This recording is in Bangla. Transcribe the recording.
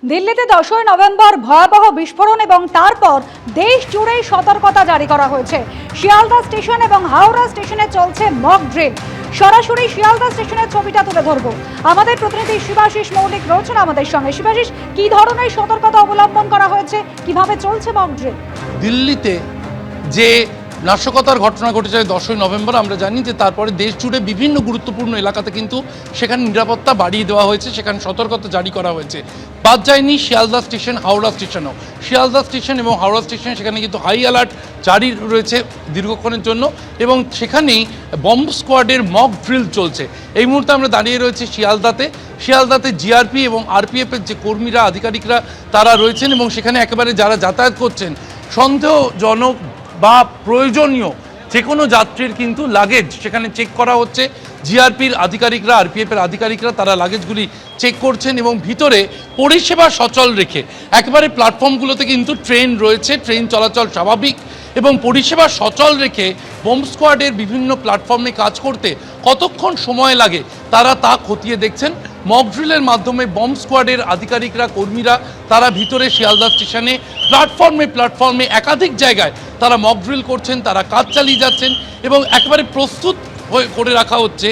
দিল্লিতে 10ই নভেম্বর ভয়াবহ বিস্ফোরণ এবং তারপর দেশ জুড়েই সতর্কতা জারি করা হয়েছে। শিয়ালদা স্টেশন এবং হাওড়া স্টেশনে চলছে মক ড্রিল। সরাসরি শিয়ালদা স্টেশনের ছবিটা তুলে ধরবো। আমাদের প্রতিনিধি শিবাশিস মৌলিক রয়েছেন আমাদের সঙ্গে। শিবাশিস, কি ধরনের সতর্কতা অবলম্বন করা হয়েছে, কিভাবে চলছে মক ড্রিল? দিল্লিতে যে নাশকতার ঘটনা ঘটেছে 10ই নভেম্বর, আমরা জানি যে তারপরে দেশ জুড়ে বিভিন্ন গুরুত্বপূর্ণ এলাকাতে কিন্তু সেখানে নিরাপত্তা বাড়িয়ে দেওয়া হয়েছে, সেখানে সতর্কতা জারি করা হয়েছে। বাদ যায়নি শিয়ালদা স্টেশন, হাওড়া স্টেশনও। শিয়ালদা স্টেশন এবং হাওড়া স্টেশন সেখানে কিন্তু হাই অ্যালার্ট জারি রয়েছে দীর্ঘক্ষণের জন্য, এবং সেখানেই বম্ব স্কোয়াডের মক ড্রিল চলছে। এই মুহূর্তে আমরা দাঁড়িয়ে রয়েছে শিয়ালদাতে জিআরপি এবং আরপিএফের যে কর্মীরা, আধিকারিকরা তারা রয়েছেন, এবং সেখানে একেবারে যারা যাতায়াত করছেন সন্দেহজনক বা প্রয়োজনীয় যে কোনো যাত্রীর কিন্তু লাগেজ সেখানে চেক করা হচ্ছে। জিআরপির আধিকারিকরা, আরপিএফের আধিকারিকরা তারা লাগেজগুলি চেক করছেন, এবং ভিতরে পরিষেবা সচল রেখে একেবারে প্ল্যাটফর্মগুলোতে কিন্তু ট্রেন রয়েছে, ট্রেন চলাচল স্বাভাবিক, এবং পরিষেবা সচল রেখে বম্ব স্কোয়াডের বিভিন্ন প্ল্যাটফর্মে কাজ করতে কতক্ষণ সময় লাগে তারা তা খতিয়ে দেখছেন। মক ড্রিলের মাধ্যমে বম্ব স্কোয়াডের আধিকারিকরা, কর্মীরা তারা ভিতরে শিয়ালদা স্টেশনে প্ল্যাটফর্মে একাধিক জায়গায় তারা মক ড্রিল করছেন, তারা কাজ চালিয়ে যাচ্ছেন, এবং একেবারে প্রস্তুত করে রাখা হচ্ছে।